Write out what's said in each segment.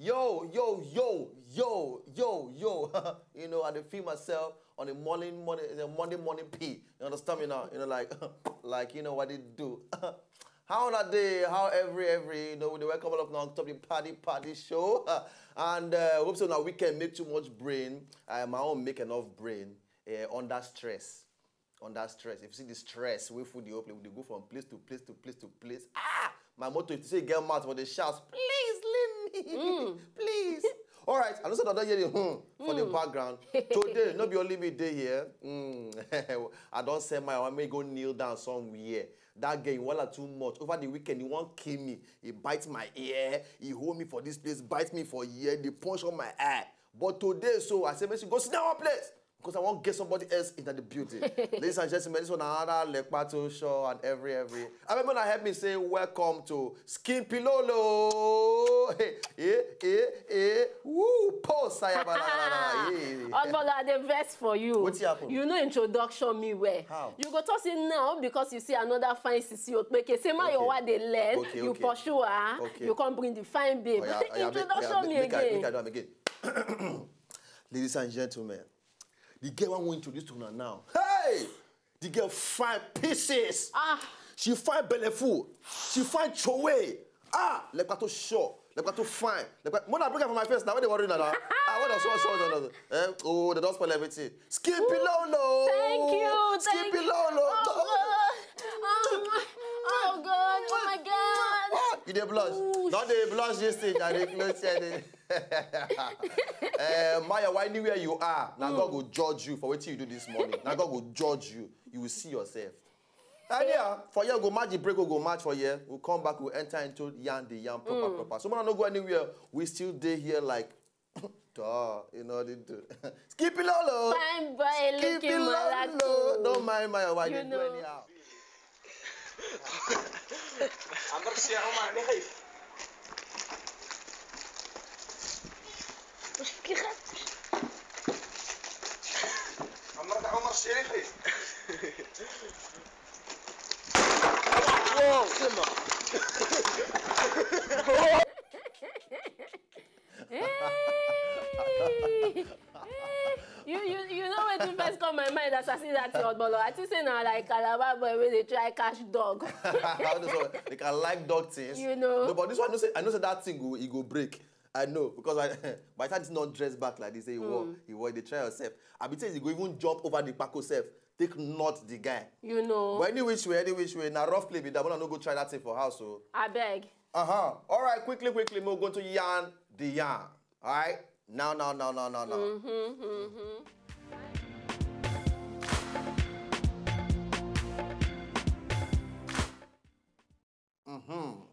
Yo. You know, I dey feel myself on a Monday morning pee. You understand me now? You know, like you know what it do. How that day, how every, you know, we welcome all of now on top the PADI PADI show. And hope so now we can make too much brain. My own make enough brain under stress. Under stress. If you see the stress, we food the open, we go from place to place to place to place. Ah! My motto is to say get mad for the shouts. Please leave me. Please. All right, I know that I don't hear the for the background. Today, not be only me day here. I don't say I may go kneel down somewhere. That guy, walla too much. Over the weekend, he won't kill me. He bites my ear. He hold me for this place, bites me for ear. They punch on my eye. But today, so I said, "Messi, go sit down one place." Because I want to get somebody else into the building. Ladies and gentlemen, this one another Lekpato show and every. I remember that help me say welcome to Skin Pilolo. Woo, post. But I the best for you. What's happened? You know introduction me where. How? You go toss it now because you see another fine sissy. Okay, say my your what they learn. You pursue her. You can't bring the fine babe. Introduction me again. Make I do them again. Ladies and gentlemen. The girl I want to introduce to her now. Hey! The girl fine pieces. She fine belly full. She fine choway. Lekpato short. Lekpato fine. When I bring her from my face now, what they worry now? What else? Oh, they don't spoil everything. Skin Pilolo. Thank you. Skin Pilolo. Oh God. Oh my God. You dey blush. Not they blush this thing. I dey blush. Maya, anywhere you are, now God will judge you for what you do this morning. Now God will judge you. You will see yourself. And yeah, for you go match the break, we'll go match for you. We'll come back, we'll enter into the yarn proper. So when I don't go anywhere, we still day here like, duh, you know what they do. Skip it lolo. Fine boy, Skip it lolo. Don't mind Maya, why you do anyhow. I'm not sure how my life. عمرك عمر الشريفي واو سمع You know what the first come my mind as I see that old bolo. I think say now like Calabar boy where they try catch dog. They can like dog things. You know. No, but this one I know say that thing go break. I know, because by the time it's not dressed back like this, they try yourself. I be saying you go even jump over the Paco self, take not the guy. You know. But any which way, now rough play, but I want to go try that thing for house. So. I beg. All right, quickly, we're going to yarn the yarn. All right? Now.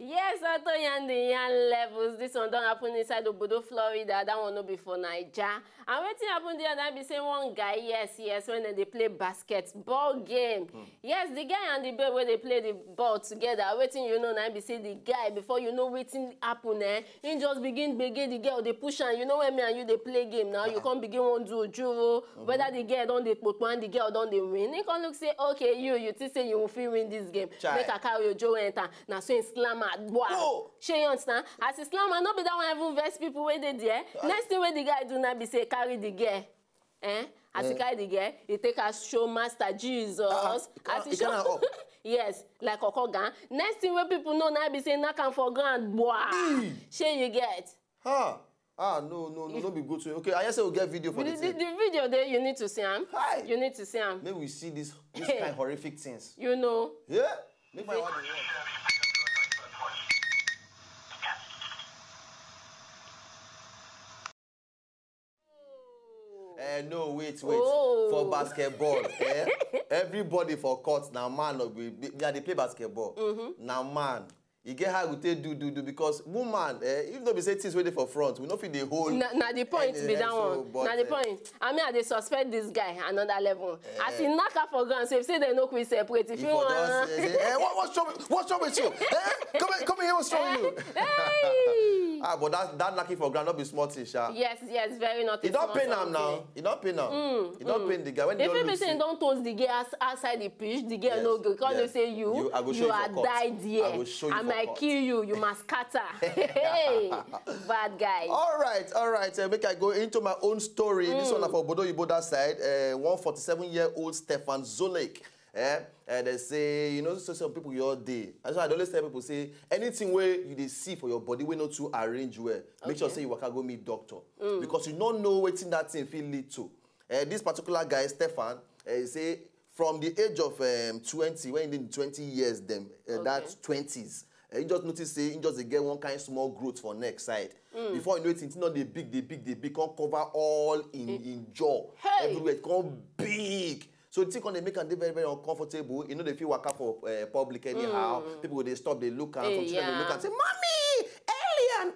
Yes, after the yarn levels, this one don't happen inside Obodo, Florida. That one no be for Niger. And what happen there? That be say one guy, yes, when they play basketball game. Yes, the guy and the babe where they play the ball together. Waiting, you know, now be say the guy before you know waiting happen. He just begin the girl they push and you know when me and you they play game now. You can't begin one do juro. Whether the girl don't they put one, the girl don't they win. He can look say, okay, you think say you will feel win this game. Make a carry your juro enter. Now so in slam at wow. She understand? As Islam, I not be that one even verse people where they there. Next thing where the guy do not be say carry the girl. As he carry the girl, he take a show Master Jesus. As he show yes, like Okogan. Next thing where people know now be say knock am for ground. Wow. She you get. No, be good to you. Okay, I just say we'll get video for this. The video there, you need to see him. Hi. You need to see him. Maybe we see this kind of horrific things. You know. Yeah. Make my one. No, wait. For basketball, everybody for court now, man, they play basketball. Now, man, you get how we take do because woman, if not be say things ready for front, we not feel the whole. Now the point be that one. Now the point. I mean, they suspect this guy another level. As he knock up for ground, so if say they know we separate, if you want, what's wrong with you? Come here, what's wrong with you? Hey. but that knocking for ground, not be small thing, sha. Yes, very not. He don't pay him now. He don't pay now. He don't pay the guy. When if you say don't toast the girl outside the pitch, the girl no go. Because they say you are died here. I might kill you. You must scatter. Hey, bad guy. All right. Make I go into my own story. This one for Bodo Yibo that side. 147-year-old Stefan Zolek. They say, you know, so some people your day. That's why I always tell people, say, anything where you see for your body, we not to arrange well. Make sure say you can go meet doctor. Because you don't know what that thing feel lead to. This particular guy, Stefan, say from the age of 20, when in 20 years, that's 20s. You just notice, say, you just get one kind of small growth for neck side. Before you know it, it's not the big, come cover all in jaw. Hey. Everywhere, it come big. So the thing when they make them very, very uncomfortable, you know, they feel work for public anyhow. People, they stop, they look, and some children they look and say, Mommy, alien.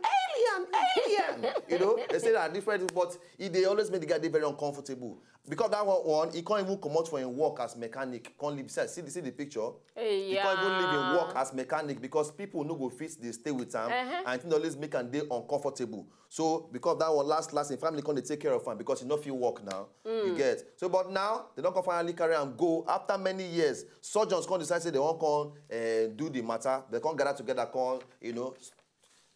You know, they say that different, but they always make the guy very uncomfortable. Because that one, he can't even come out for him work as mechanic. Can't live. See the picture? He can't even live in work as mechanic because people no go fit, they stay with him, and it always make them uncomfortable. So because that one last in family can't take care of him because he no feel work now. You get. So but now they don't come finally carry and go after many years. Surgeons can't decide say they won't come do the matter. They can't gather together,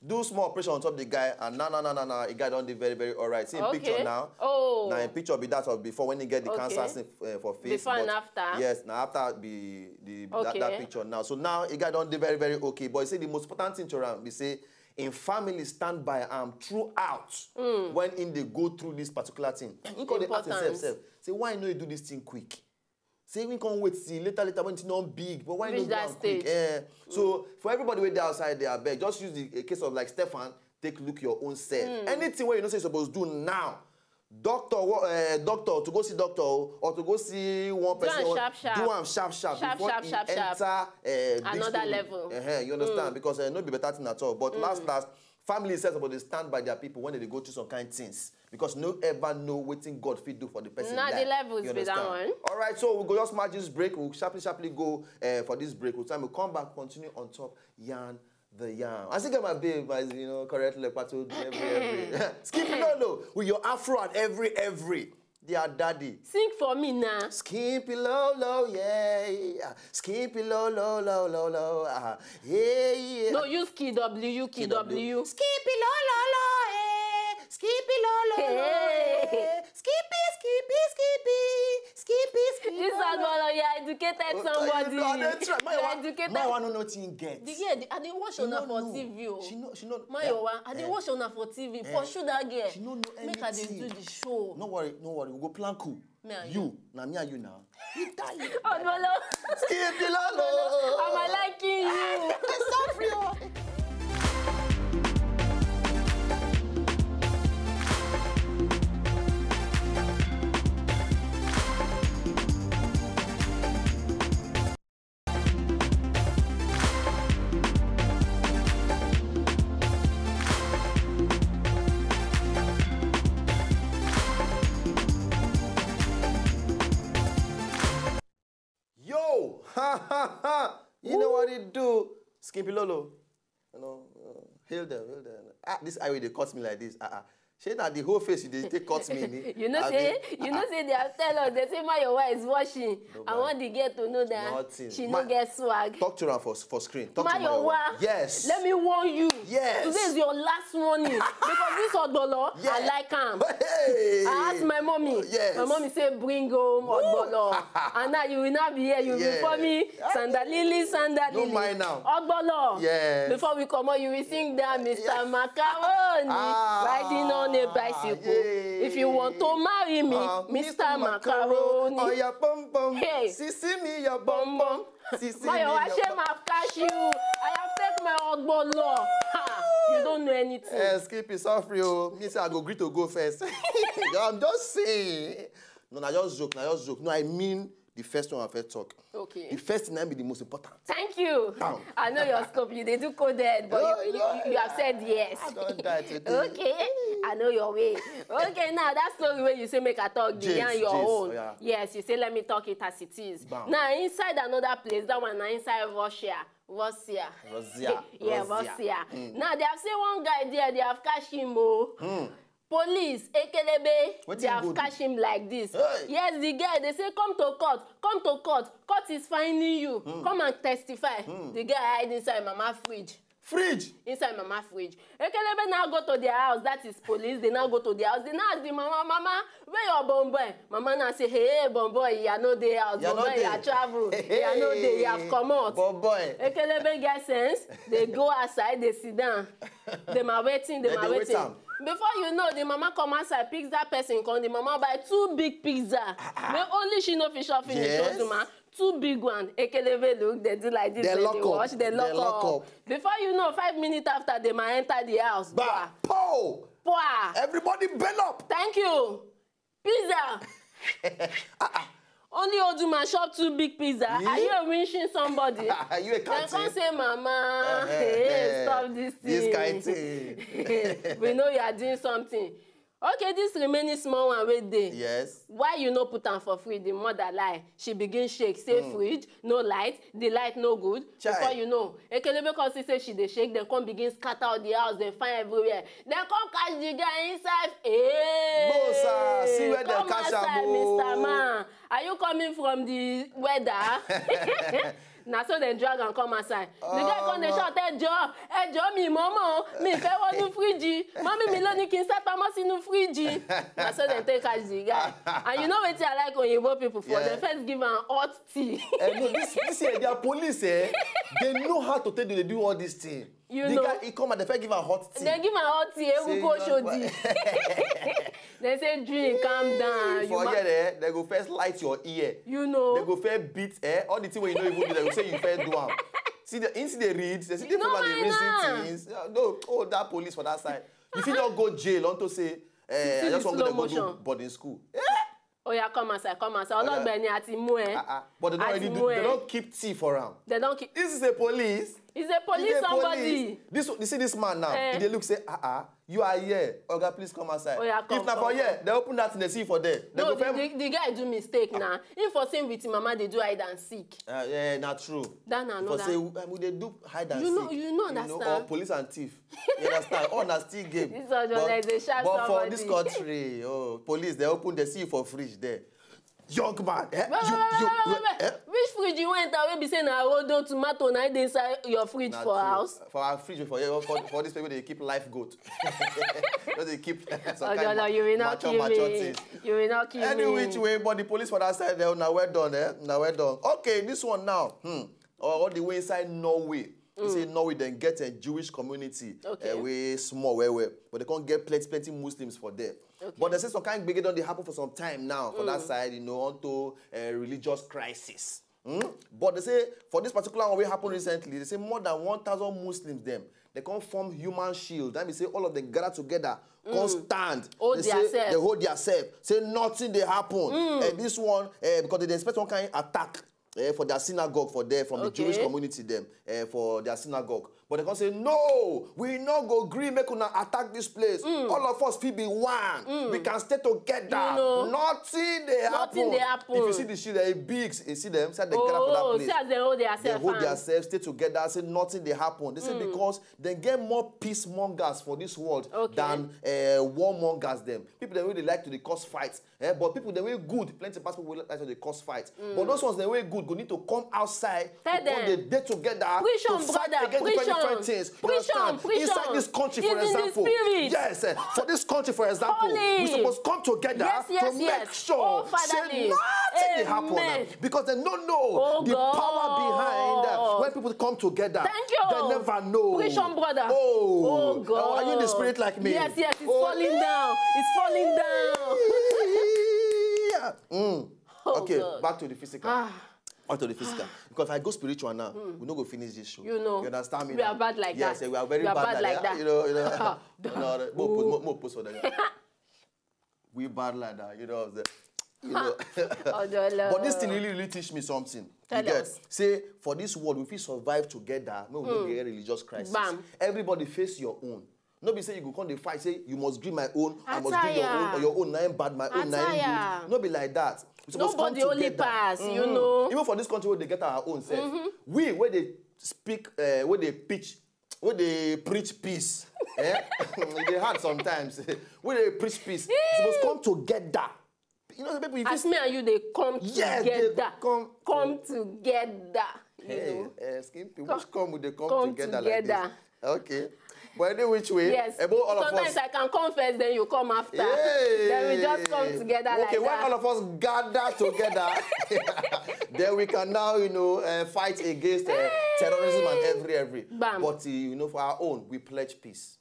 do small operation on top of the guy, and no, the guy don't do very, very all right. See in picture now. Now in picture be that of before when he get the cancer for face. Before and after. Yes, now after be that picture now. So now the guy don't do very, very okay. But you see the most important thing to him, we say in family stand by throughout when they go through this particular thing. He can ask himself, say why no you do this thing quick? Say we can't wait see later when it's not big, but why not that quick? So for everybody way there outside there, beg, just use the case of like Stefan, take a look your own self. Anything where you know say you're supposed to do now. Doctor to go see doctor or to go see one person. Do them sharp before he enter another level. You understand? Because no be better thing at all. But last, family says about they stand by their people when they go through some kind of things. Because no ever know what thing God fit do for the person. Not the levels with that one. All right, so we'll go just match this break. We'll sharply go for this break. We'll come back, continue on top. Yarn the yarn. I think I'm a babe, as you know, correctly, every. Skippy Lolo with your afro at every. Dear daddy. Sing for me now. Skippy Lolo, yeah. Skippy Lolo. Yeah. No, use KW. Skippy Lolo, Skippy Lolo. This is how you educated somebody. You educated. My one no thing get. The girl, I didn't watch on her for TV. She know. My one, I didn't watch on her for TV. Pursue that girl. She don't know anything. Make her do the show. No worry. We go plan cool. Me and you now. You die. Oh no. Skippy Lolo. I'm liking you. Sorry. You know what it do? Skippy Lolo. You know, hail them. This highway they cut me like this. She that the whole face they cut me. You know say they have tell us, they say my wife is washing. I want the girl to know that she no get swag. Talk to her for screen. Talk to my wife. Yes. Let me warn you. Yes. Today is your last warning. Because this Odbolo, I like him. Hey. I asked my mommy. Yes. My mommy said bring home Odbolo. And now you will not be here. You will be for me. Sandalili. Don't mind now. Odbolo. Yes. Before we come on, you will sing that Mr. Macaroni. Riding on a bicycle. If you want to marry me, Mr. Macaroni. Oh, your bum bum. Hey. See me, your bum bum. My shame have catch you. I have taken my Odbolo. You don't know anything. Skip is sorry. Me say I go greet to go first. I'm just saying. No, I just joke. No, I mean the first one I first talk. Okay. The first thing be the most important. Thank you. Bam. I know your scope. You did do coded, but you have said yes. I don't die today. Okay. I know your way. Okay, now that story where you say make a talk beyond your own. Oh, yeah. Yes, you say let me talk it as it is. Bam. Now inside another place, that one now inside Russia. Russia. Yeah, Russia. Now they have seen one guy there, they have catch him. Police, Ekelebe, they have catch him like this. Hey. Yes, the guy, they say, come to court, come to court. Court is finding you. Come and testify. The guy hide inside mama fridge. Fridge? Inside mama fridge. Ekelebe now go to their house, that is police. They now go to their house. They now ask the mama, where your bomb boy? Mama now say, hey, bomb boy, you are no day house. Bomb boy, you are travel. You are no day, you have come out. Bomb boy. Ekelebe get sense. They go outside, they sit down. They are waiting, they are waiting. Before you know, the mama come outside, picks that person, come, the mama buy 2 big pizza. But only she no fish off in the 2 big ones. Ekelebe look, they do like this, they watch, they lock up. Before you know, 5 minutes after, they might enter the house. Bah! Po! Everybody bend up! Thank you. Pizza! Only Oduma shop 2 big pizza. Yeah? Are you winching somebody? Are you a cat? They can't say, Mama, hey, stop this thing. This kind thing. We know you are doing something. Okay, this remaining small one right there. Yes. Why you no put am for free? The mother lie. She begin shake. Say fridge, no light. The light no good. Child. Before you know, Ekelebe cause say she dey shake. Then come begin scatter out the house. Then find everywhere. Then come catch the guy inside. Hey, Bosa, see where they catch am, Mr. Man. Are you coming from the weather? Now so they drag and come outside. The guy come they shout, hey Joe, me mama, me fe want no fridge. Mommy me loni kin set pamos in no fridge. Now so they take catch the guy. And you know what I like when you go people for? They first give an hot tea. No, this year, their police, they know how to tell you they do all these things. You the know. Guy, he come and they first give a hot tea. They give a hot tea, we go show the. They say drink, calm down. For here, they go first light your ear. You know. They go first beat, all the things when you know even do, they go say you first do them. See the inside they read, they see the people they reason things. No, that police for that side. If you don't go jail, onto say, I just want to go do boarding school. Oh yeah, come outside. Not Benny at But they don't already do. They don't keep tea for him. They don't keep. This is a police. It's a police somebody. This, you see this man now. They look say, you are here. Oga, please come outside. Oh, yeah, if not for here, they open that and they see for there. No, the guy do mistake now. If for same with him, mama, they do hide and seek. Yeah, not true. That no, for say, they do hide and seek. You know, understand? Or police and thief. You understand? All na still game. This is just like they sharp But somebody. for this country, police, they open, they see you for fridge there. Young man, which fridge you went away? Be saying na rodo tomato na inside your fridge for true. House. For our fridge, for this people they keep live goat. They keep some you will not kill me. Things. You will not kill me. Any which way, but the police for that side, now well done, Now well done. Okay, this one now. All the way inside Norway. You say Norway then get a Jewish community. Okay. Way small, but they can't get plenty Muslims for there. Okay. But they say some kind of bigger don't happen for some time now for that side, onto a religious crisis. But they say for this particular one, what happened recently, they say more than 1,000 Muslims they can't form human shield. That means say all of them gather together, can't stand. They hold themselves. Say nothing they happen. And this one, because they expect one kind of attack. For their synagogue from the Jewish community for their synagogue. But they can say, no, we not go agree, make una attack this place. All of us feel be one. We can stay together. You know. Nothing they happen. If you see the shit, they big, you see them, say they gather for that place. See as they hold themselves. They hold themselves, stay together, say nothing they happen. They say because they get more peacemongers for this world than warmongers them. People they really like to cause fights. But people they way good, plenty of people will like to cause fights. But those ones they way good, go need to come outside, come they day together to fight against different things. Inside this country, for example. Yes, for this country, for example, we supposed to come together to make sure say nothing happen. Because they don't know the power behind when people come together. Thank you. They never know. Prison, brother. Oh God. Are you in the spirit like me? Yes, it's falling down. It's falling down. Okay, back to the physical. Back to the physical. Because if I go spiritual now, we're not going to finish this show. You know. You understand me? We are bad like that. Yes, we are very bad like that. You know. More post for that. We bad like that. You know. You know. But this thing really teach me something. Tell us. Say, for this world, if we survive together, no, we don't get religious crisis. Bam. Everybody face your own. No be say you go come the fight, say you must give my own, I must give your own, or your own nine bad, my own nine good. No be like that. Nobody only pass, you know. Even for this country where they get our own self. We, where they speak, where they pitch, where they preach peace. They hard sometimes. Where they preach peace. It's supposed to come together. You know, the people, as me and you, they come together. They come together. Hey, skin people, which come with they come together like this. Okay. But anyway, which way? Yes. About all sometimes of us. I can come first, then you come after. Hey. Then we just come together like that. Okay, when all of us gather together, then we can now, you know, fight against terrorism and every. Bam. But, you know, for our own, we pledge peace.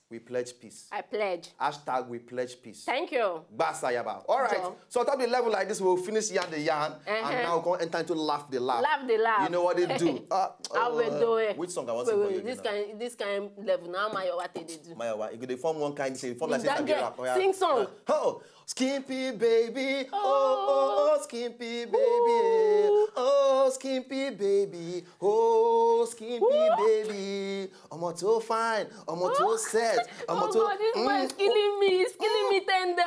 We pledge peace. I pledge. Hashtag we pledge peace. Thank you. Basayaba. All right. Joe. So at the level like this, we'll finish yarn the yarn, and now we're going to enter into laugh the laugh. Laugh the laugh. You know what they do? How we do it? Which song I want to sing for you? This kind level. Now, Mayo, what they do? Mayo, you could form one kind, say form like rap. Sing song. Oh, skimpy baby. Oh, skimpy baby. Oh, skimpy baby. Oh, skimpy baby. I'm not so fine. I'm not so sad. Oh God, this boy is killing me. He's killing me tender.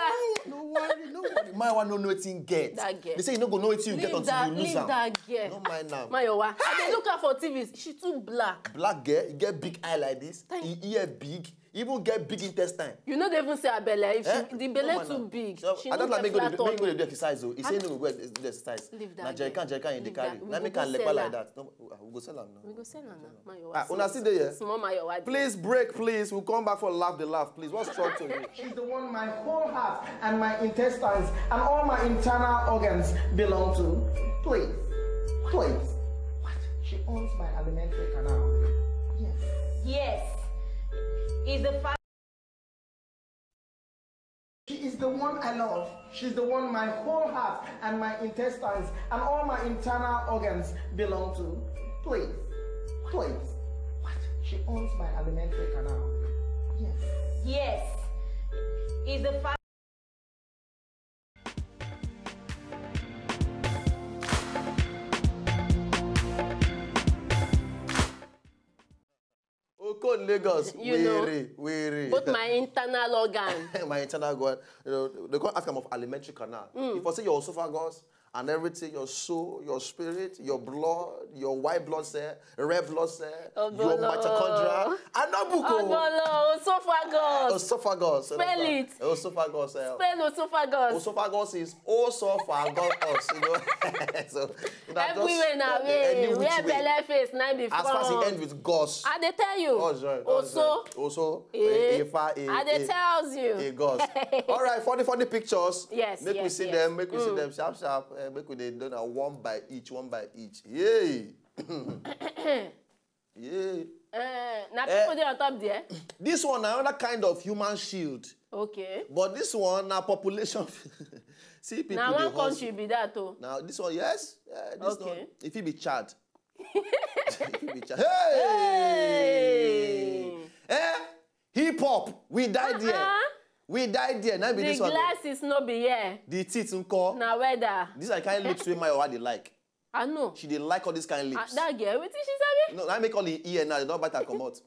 No worry. My one don't know what you get. They say you don't go know what you get until you lose leave them. that girl. No mind now. Mayowa, I dey look her for TV. She too black. Black girl, you get big eye like this. You ear big. You even get big intestine. You know they even say her belly. If the belly too big, so, she I don't no like me get go flat do tummy. exercise though. He say no go do exercise. Leave that. Na jerrycan in the carry. We Let me can lepa like that. No, we go sell them now. We go sell her now. Mayowa. Una see there. Small Mayowa. Please break, please. We'll come back for laugh the laugh, please. What's wrong to you? She's the one my whole heart and my intestines and all my internal organs belong to. Please. What? She owns my alimentary canal. Yes. Yes. Is the fact. She is the one I love. She's the one my whole heart and my intestines and all my internal organs belong to. Please. What? She owns my alimentary canal. Yes. Yes. Is the fact. Code Lagos, weary. Both my internal organ. My internal organ. You know, they can't ask them of alimentary canal. If I say your esophagus and everything, your soul, your spirit, your blood, your white blood cell, red blood cell, your mitochondria, and esophagus. Spell it. Esophagus. Spell esophagus. Esophagus is esophagus, you know. So, you know, everywhere now, where belly face, now the front. As far as it ends with gos. I dey tell you. Also. I dey tells you. A gos. All right, for the pictures. Yes. Make we see them. Make we see them sharp. Make we do now one by each. Yay. Yay. Now people dey on top there. This one another kind of human shield. Okay. But this one now population. See people. Now one country be that too. Now this one, yes. This okay. one, if it be Chad. Hey! Hip hop. We died there. We died there. Now be this one. The glasses no be here. The teeth unko. Now weather. These are kind of lips wey my wife dey like. I know. She dey like all these kind of lips. That girl, wetin she sabi? No, I make all the ear now. They don't bite her come out.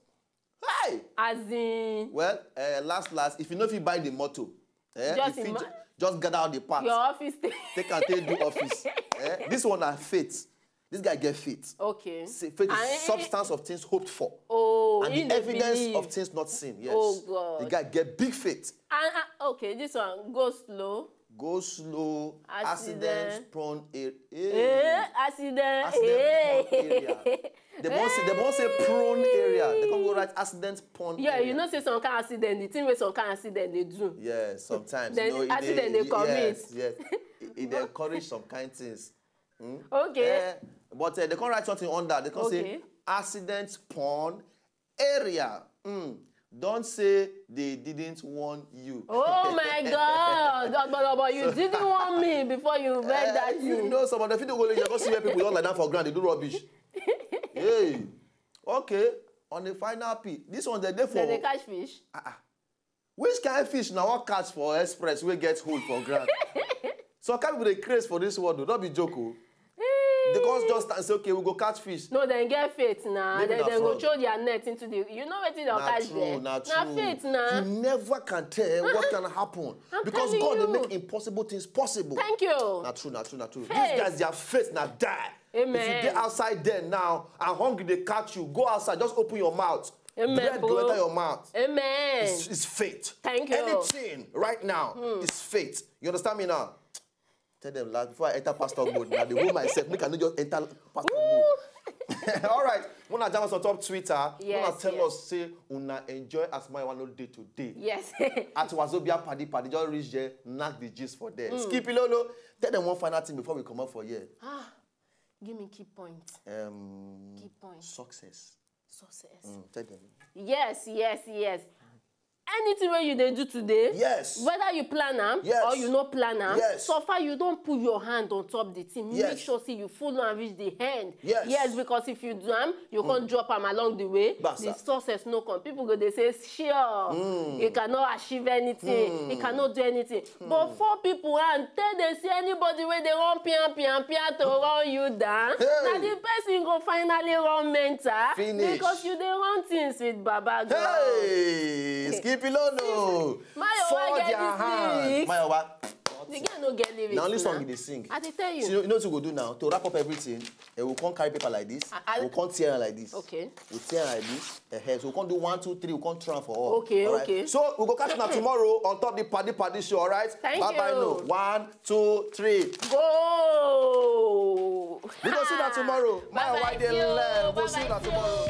Hey! As in. Well, last, if you know if you buy the motto, just gather out the parts. Your office. Take and take do office. This one are faith. This guy get faith. Okay. Faith is substance of things hoped for. Oh, and the evidence of things not seen. Yes. Oh God. The guy get big faith. And okay, this one go slow. Go slow. Accident prone area. Accident prone area. They won't say prone area. They can't go right accident prone area. Yeah, you know say some kind of accident. The thing with some kind of accident they do. Yeah, sometimes. Then you know, accident they commit. Yes. It encourage some kind of things. Okay. But they can't write something on that. They can't say accident prone area. Don't say they didn't warn you. Oh my God! But you didn't want me before you read that. You know, some of the video you go see where people don't like that for ground. They do rubbish. Hey, okay. On the final P, this one they for. They catch fish. Which kind of fish now? What catch for express? We get hold for ground. So can't be the craze for this word, don't be joke. They can't just and say, okay, we go catch fish. No, then get faith now. Then go throw their net into the. You know what they'll catch there. Not true. Now faith now. You never can tell what can happen because God will make impossible things possible. Thank you. Not true. These guys, their faith now die. Amen. If you get outside there now and hungry, they catch you. Go outside, just open your mouth. Amen. Bread go enter your mouth. Amen. It's faith. Thank you. Anything right now is faith. You understand me now? Tell them, like, before I enter pastor mode, now the whole myself, I cannot just enter pastor mode. All right. When I jam us on top Twitter, tell us, say, una enjoy as my one day today. Yes. At Wazobia PADI PADI, just reach there, knock the gist for there. Skip it, Lolo. Tell them one final thing before we come up for here. Give me key points. Key points. Success. Tell them. Yes. Anything where you do today, whether you plan them or you not plan them, so far you don't put your hand on top the thing. Make sure see you follow and reach the end. Yes, because if you do them, you can't drop them along the way. The success no come. People go they say, sure, you cannot achieve anything, you cannot do anything. But for people and tell they see anybody where they run pian to run you down, now the person go finally run mental because you they run things with Baba God. Hey, skip it, no. For their hand. My what? The girl no get lyrics. Now only song they sing. I tell you. So you know what we go do now? To wrap up everything, we can't carry paper like this. We can't tear like this. Okay. We tear like this. So we can't do 1, 2, 3. We can't try for all. Okay, all right? okay. So we go catch now tomorrow on top the PADI PADI show. All right. Thank you. Bye. No. 1, 2, 3. Go. We gonna see that tomorrow. Bye. We'll see that tomorrow.